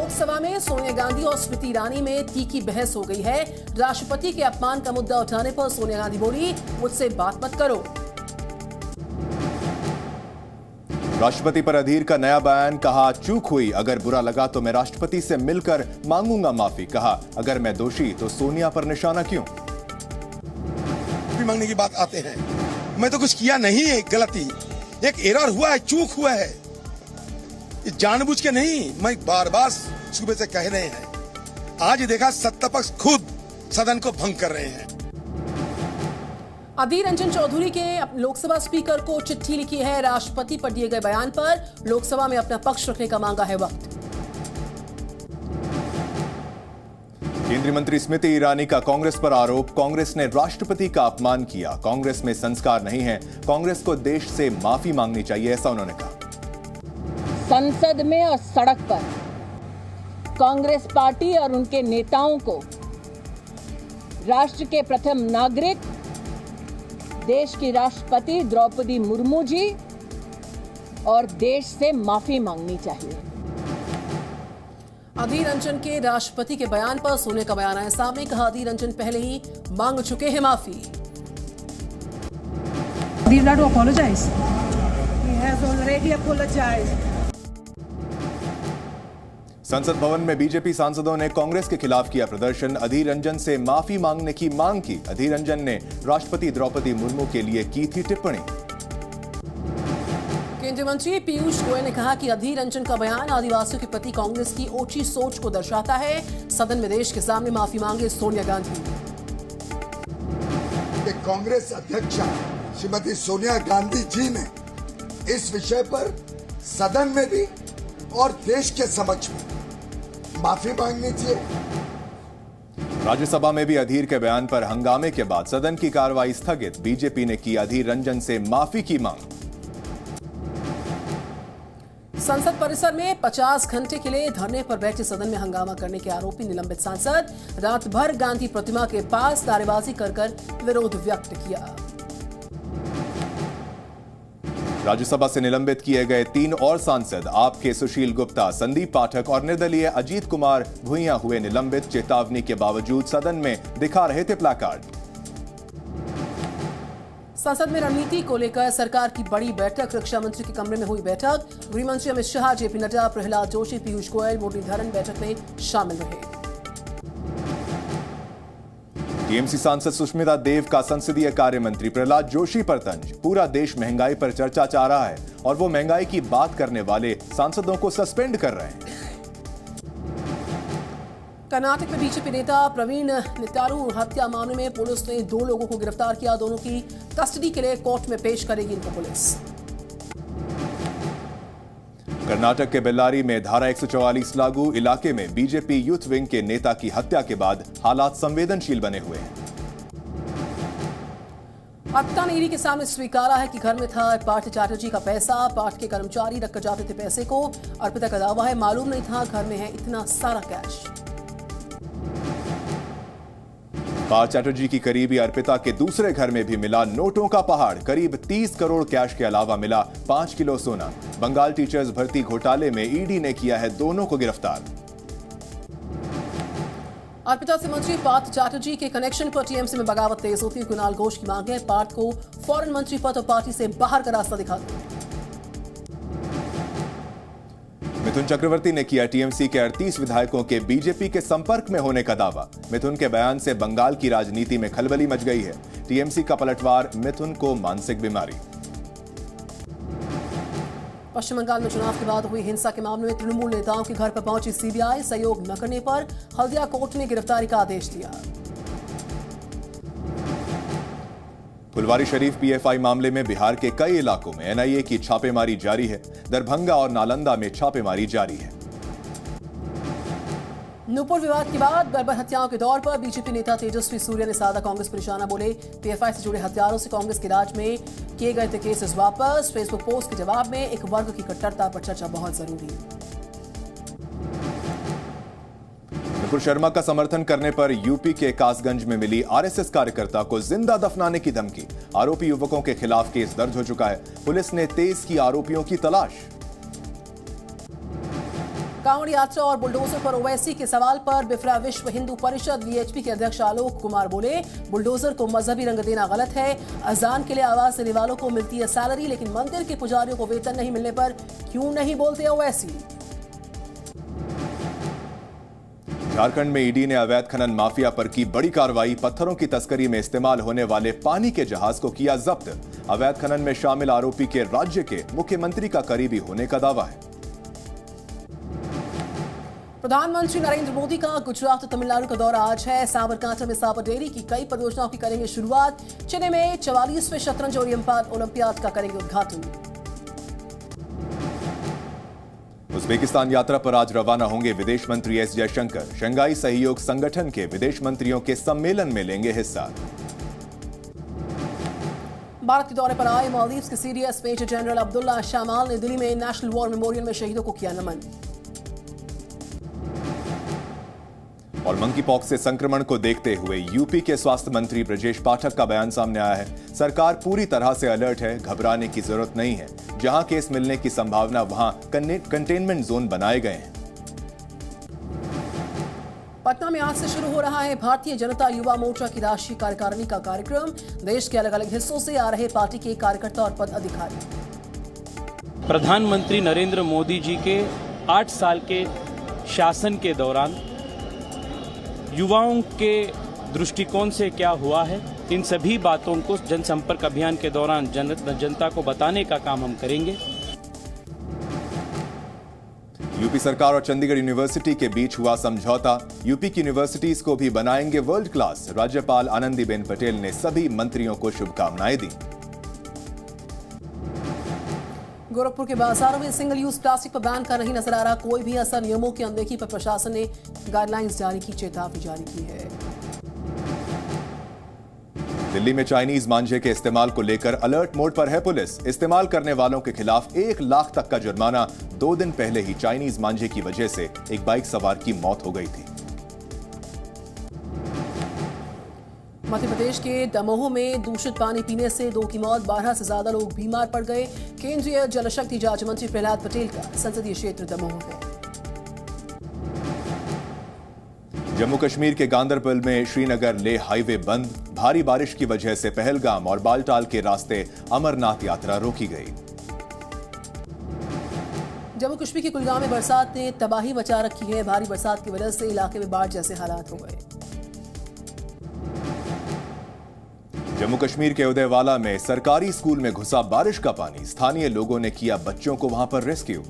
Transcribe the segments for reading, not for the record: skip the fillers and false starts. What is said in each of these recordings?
लोकसभा में सोनिया गांधी और स्मृति ईरानी में तीखी बहस हो गई है। राष्ट्रपति के अपमान का मुद्दा उठाने पर सोनिया गांधी बोली, मुझसे बात मत करो। राष्ट्रपति पर अधीर का नया बयान, कहा चूक हुई, अगर बुरा लगा तो मैं राष्ट्रपति से मिलकर मांगूंगा माफी। कहा अगर मैं दोषी तो सोनिया पर निशाना क्यों। मांगने की बात आते हैं, मैं तो कुछ किया नहीं है, गलती एक एरर हुआ है, चूक हुआ है, जानबूझ के नहीं। मैं बार बार सुबह से कह रहे हैं, आज देखा सत्तापक्ष खुद सदन को भंग कर रहे हैं। अधीर रंजन चौधरी के लोकसभा स्पीकर को चिट्ठी लिखी है। राष्ट्रपति पर दिए गए बयान पर लोकसभा में अपना पक्ष रखने का मांगा है वक्त। केंद्रीय मंत्री स्मृति ईरानी का कांग्रेस पर आरोप, कांग्रेस ने राष्ट्रपति का अपमान किया, कांग्रेस में संस्कार नहीं है, कांग्रेस को देश से माफी मांगनी चाहिए, ऐसा उन्होंने कहा। संसद में और सड़क पर कांग्रेस पार्टी और उनके नेताओं को राष्ट्र के प्रथम नागरिक, देश की राष्ट्रपति द्रौपदी मुर्मू जी और देश से माफी मांगनी चाहिए। अधीर रंजन के राष्ट्रपति के बयान पर सोनिया का बयान आया सामने, कहा अधीर रंजन पहले ही मांग चुके हैं माफी। संसद भवन में बीजेपी सांसदों ने कांग्रेस के खिलाफ किया प्रदर्शन, अधीर रंजन से माफी मांगने की मांग की। अधीर रंजन ने राष्ट्रपति द्रौपदी मुर्मू के लिए की थी टिप्पणी। केंद्रीय मंत्री पीयूष गोयल ने कहा कि अधीर रंजन का बयान आदिवासियों के प्रति कांग्रेस की ओछी सोच को दर्शाता है। सदन में देश के सामने माफी मांगे सोनिया गांधी। कांग्रेस अध्यक्ष श्रीमती सोनिया गांधी जी ने इस विषय पर सदन में भी और देश के समक्ष में माफी मांगनी चाहिए। राज्यसभा में भी अधीर के बयान पर हंगामे के बाद सदन की कार्रवाई स्थगित, बीजेपी ने की अधीर रंजन से माफी की मांग। संसद परिसर में 50 घंटे के लिए धरने पर बैठे सदन में हंगामा करने के आरोपी निलंबित सांसद रात भर गांधी प्रतिमा के पास नारेबाजी कर विरोध व्यक्त किया। राज्यसभा से निलंबित किए गए 3 और सांसद आप के सुशील गुप्ता, संदीप पाठक और निर्दलीय अजीत कुमार भुइयां हुए निलंबित। चेतावनी के बावजूद सदन में दिखा रहे थे प्लाकार्ड। संसद में रणनीति को लेकर सरकार की बड़ी बैठक, रक्षा मंत्री के कमरे में हुई बैठक। गृह मंत्री अमित शाह, जेपी नड्डा, प्रहलाद जोशी, पीयूष गोयल, मुरलीधरन बैठक में शामिल रहे। टीएमसी सांसद सुष्मिता देव का संसदीय कार्य मंत्री प्रहलाद जोशी पर तंज, पूरा देश महंगाई पर चर्चा चाह रहा है और वो महंगाई की बात करने वाले सांसदों को सस्पेंड कर रहे हैं। कर्नाटक में बीजेपी नेता प्रवीण नित्यारू हत्या मामले में पुलिस ने 2 लोगों को गिरफ्तार किया। दोनों की कस्टडी के लिए कोर्ट में पेश करेगी इनको पुलिस। कर्नाटक के बेल्लारी में धारा 144 लागू, इलाके में बीजेपी यूथ विंग के नेता की हत्या के बाद हालात संवेदनशील बने हुए हैं। अर्पिता ने ईडी के सामने स्वीकारा है कि घर में था पार्थ चैटर्जी का पैसा, पार्थ के कर्मचारी रखकर जाते थे पैसे को। अर्पिता का दावा है मालूम नहीं था घर में है इतना सारा कैश। पार्थ चैटर्जी की करीबी अर्पिता के दूसरे घर में भी मिला नोटों का पहाड़, करीब 30 करोड़ कैश के अलावा मिला 5 किलो सोना। बंगाल टीचर्स भर्ती घोटाले में ईडी ने किया है दोनों को गिरफ्तार। अर्पिता से मंत्री पार्थ चैटर्जी के कनेक्शन पर टीएमसी में बगावत तेज होती है। कुणाल घोष की मांग है पार्थ को फौरन मंत्री पद और पार्टी से बाहर का रास्ता दिखा दो। मिथुन चक्रवर्ती ने किया टीएमसी के 38 विधायकों के बीजेपी के संपर्क में होने का दावा। मिथुन के बयान से बंगाल की राजनीति में खलबली मच गई है। टीएमसी का पलटवार, मिथुन को मानसिक बीमारी। पश्चिम बंगाल में चुनाव के बाद हुई हिंसा के मामले में तृणमूल नेताओं के घर पर पहुंची सीबीआई, सहयोग न करने पर हल्दिया कोर्ट ने गिरफ्तारी का आदेश दिया। फुलवारी शरीफ पीएफआई मामले में बिहार के कई इलाकों में एनआईए की छापेमारी जारी है। दरभंगा और नालंदा में छापेमारी जारी है। नूपुर विवाद के बाद बर्बर हत्याओं के दौर पर बीजेपी नेता तेजस्वी सूर्य ने साधा कांग्रेस पर निशाना, बोले पीएफआई से जुड़े हथियारों से कांग्रेस के राज में किए गए थे केसेस वापस। फेसबुक पोस्ट के जवाब में एक वर्ग की कट्टरता पर चर्चा बहुत जरूरी है। नुपुर शर्मा का समर्थन करने पर यूपी के कासगंज में मिली आरएसएस कार्यकर्ता को जिंदा दफनाने की धमकी। आरोपी युवकों के खिलाफ केस दर्ज हो चुका है। पुलिस ने तेज की आरोपियों की तलाश। कांवड़ यात्रा और बुलडोजर पर ओवैसी के सवाल पर बिफरा विश्व हिंदू परिषद वीएचपी के अध्यक्ष आलोक कुमार बोले, बुलडोजर को मजहबी रंग देना गलत है। अजान के लिए आवाज देने वालों को मिलती है सैलरी, लेकिन मंदिर के पुजारियों को वेतन नहीं मिलने पर क्यों नहीं बोलते ओवैसी। झारखंड में ईडी ने अवैध खनन माफिया पर की बड़ी कार्रवाई। पत्थरों की तस्करी में इस्तेमाल होने वाले पानी के जहाज को किया जब्त। अवैध खनन में शामिल आरोपी के राज्य के मुख्यमंत्री का करीबी होने का दावा है। प्रधानमंत्री नरेंद्र मोदी का गुजरात और तमिलनाडु का दौरा आज है। साबरकांठा में साबर डेयरी की कई परियोजनाओं की करेंगे शुरुआत। चेन्नई में 44वें शतरंज ओलंपियाड का करेंगे उद्घाटन। उज्बेकिस्तान यात्रा पर आज रवाना होंगे विदेश मंत्री एस जयशंकर। शंघाई सहयोग संगठन के विदेश मंत्रियों के सम्मेलन में लेंगे हिस्सा। भारत के दौरे पर आए मालदीव्स के सीडीएस मेजर जनरल अब्दुल्ला शामाल ने दिल्ली में नेशनल वॉर मेमोरियल में शहीदों को किया नमन। और मंकी पॉक्स से संक्रमण को देखते हुए यूपी के स्वास्थ्य मंत्री ब्रजेश पाठक का बयान सामने आया है। सरकार पूरी तरह से अलर्ट है, घबराने की जरूरत नहीं है। जहां केस मिलने की संभावना वहां कंटेनमेंट जोन बनाए गए हैं। पटना में आज से शुरू हो रहा है भारतीय जनता युवा मोर्चा की राष्ट्रीय कार्यकारिणी का कार्यक्रम। देश के अलग अलग हिस्सों से आ रहे पार्टी के कार्यकर्ता और पदाधिकारी। प्रधानमंत्री नरेंद्र मोदी जी के 8 साल के शासन के दौरान युवाओं के दृष्टिकोण से क्या हुआ है, इन सभी बातों को जनसंपर्क अभियान के दौरान जनता को बताने का काम हम करेंगे। यूपी सरकार और चंडीगढ़ यूनिवर्सिटी के बीच हुआ समझौता। यूपी की यूनिवर्सिटीज को भी बनाएंगे वर्ल्ड क्लास। राज्यपाल आनंदीबेन पटेल ने सभी मंत्रियों को शुभकामनाएं दी। गोरखपुर के बाजारों में सिंगल यूज प्लास्टिक पर बैन का नहीं नजर आ रहा कोई भी असर। नियमों की अनदेखी पर प्रशासन ने गाइडलाइंस जारी की, चेतावनी जारी की है। दिल्ली में चाइनीज मांझे के इस्तेमाल को लेकर अलर्ट मोड पर है पुलिस। इस्तेमाल करने वालों के खिलाफ 1 लाख तक का जुर्माना। 2 दिन पहले ही चाइनीज मांझे की वजह से एक बाइक सवार की मौत हो गई थी। मध्य प्रदेश के दमोह में दूषित पानी पीने से 2 की मौत, 12 से ज्यादा लोग बीमार पड़ गए। केंद्रीय जल शक्ति राज्य मंत्री प्रहलाद पटेल का संसदीय क्षेत्र दमोह है। जम्मू कश्मीर के गांदरबल में श्रीनगर लेह हाईवे बंद। भारी बारिश की वजह से पहलगाम और बालटाल के रास्ते अमरनाथ यात्रा रोकी गई। जम्मू कश्मीर के कुलगाम में बरसात ने तबाही मचा रखी है। भारी बरसात की वजह से इलाके में बाढ़ जैसे हालात हो गए। जम्मू कश्मीर के उदयवाला में सरकारी स्कूल में घुसा बारिश का पानी। स्थानीय लोगों ने किया बच्चों को वहां पर रेस्क्यू।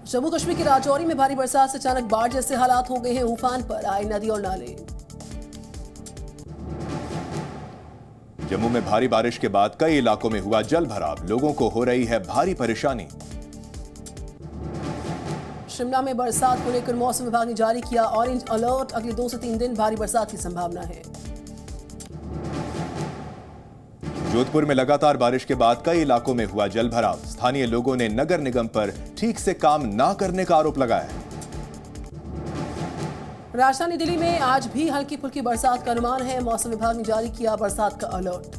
जम्मू कश्मीर के राजौरी में भारी बरसात से अचानक बाढ़ जैसे हालात हो गए हैं। उफान पर आए नदी और नाले। जम्मू में भारी बारिश के बाद कई इलाकों में हुआ जल भराव। लोगों को हो रही है भारी परेशानी। शिमला में बरसात को लेकर मौसम विभाग ने जारी किया ऑरेंज अलर्ट। अगले 2 से 3 दिन भारी बरसात की संभावना है। जोधपुर में लगातार बारिश के बाद कई इलाकों में हुआ जल भराव। स्थानीय लोगों ने नगर निगम पर ठीक से काम न करने का आरोप लगाया है। राजधानी दिल्ली में आज भी हल्की फुल्की बरसात का अनुमान है। मौसम विभाग ने जारी किया बरसात का अलर्ट।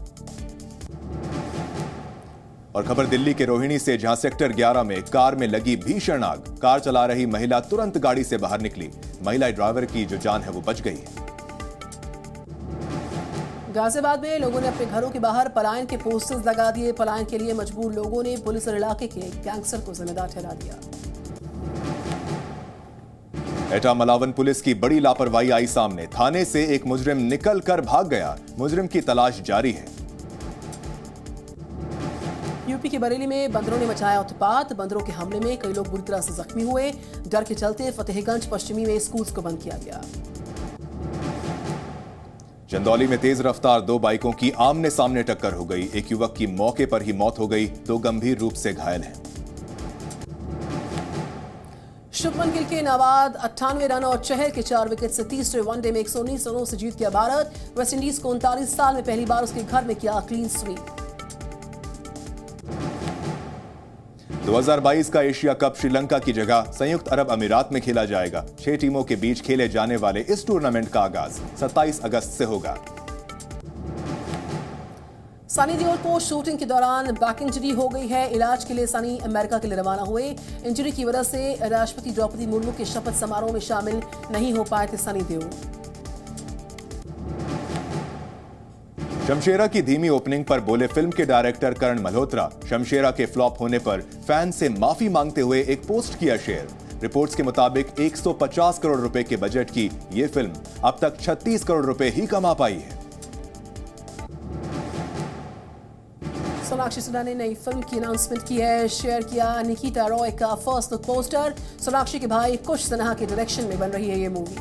और खबर दिल्ली के रोहिणी से, जहां सेक्टर 11 में कार में लगी भीषण आग। कार चला रही महिला तुरंत गाड़ी से बाहर निकली। महिला ड्राइवर की जो जान है वो बच गई है। गाजियाबाद में लोगों ने अपने घरों के बाहर पलायन के पोस्टर्स लगा दिए। पलायन के लिए मजबूर लोगों ने पुलिस और इलाके के गैंगस्टर को जिम्मेदार ठहरा दिया। एटा मलावन पुलिस की बड़ी लापरवाही आई सामने। थाने से एक मुजरिम निकल कर भाग गया। मुजरिम की तलाश जारी है। यूपी के बरेली में बंदरों ने मचाया उत्पात। बंदरों के हमले में कई लोग बुरी तरह से जख्मी हुए। डर के चलते फतेहगंज पश्चिमी में स्कूल्स को बंद किया गया। चंदौली में तेज रफ्तार 2 बाइकों की आमने सामने टक्कर हो गई। एक युवक की मौके पर ही मौत हो गई। 2 गंभीर रूप से घायल हैं। शुभमन गिल के नाबाद 98 रन और चहल के 4 विकेट से तीसरे वनडे में 119 रनों से जीत गया भारत। वेस्टइंडीज को 39 साल में पहली बार उसके घर में किया क्लीन स्वीप। 2022 का एशिया कप श्रीलंका की जगह संयुक्त अरब अमीरात में खेला जाएगा। 6 टीमों के बीच खेले जाने वाले इस टूर्नामेंट का आगाज 27 अगस्त से होगा। सनी देओल को शूटिंग के दौरान बैक इंजरी हो गई है। इलाज के लिए सनी अमेरिका के लिए रवाना हुए। इंजरी की वजह से राष्ट्रपति द्रौपदी मुर्मू के शपथ समारोह में शामिल नहीं हो पाए थे सनी देओल। शमशेरा की धीमी ओपनिंग पर बोले फिल्म के डायरेक्टर करण मल्होत्रा। शमशेरा के फ्लॉप होने पर फैन से माफी मांगते हुए एक पोस्ट किया शेयर। रिपोर्ट्स के मुताबिक 150 करोड़ रुपए के बजट की यह फिल्म अब तक 36 करोड़ रुपए ही कमा पाई है। सोनाक्षी सिन्हा ने नई फिल्म की अनाउंसमेंट की है। शेयर किया निकिता रॉय का फर्स्ट लुक पोस्टर। सोनाक्षी के भाई कुश सिन्हा के डायरेक्शन में बन रही है ये मूवी।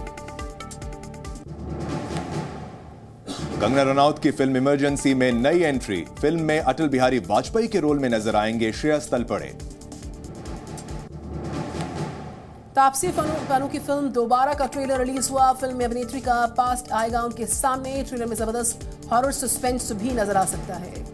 कंगना रनौत की फिल्म इमरजेंसी में नई एंट्री। फिल्म में अटल बिहारी वाजपेयी के रोल में नजर आएंगे श्रेयस तलपड़े। तापसी पन्नू की फिल्म दोबारा का ट्रेलर रिलीज हुआ। फिल्म में अभिनेत्री का पास्ट आएगा उनके सामने। ट्रेलर में जबरदस्त हॉरर सस्पेंस भी नजर आ सकता है।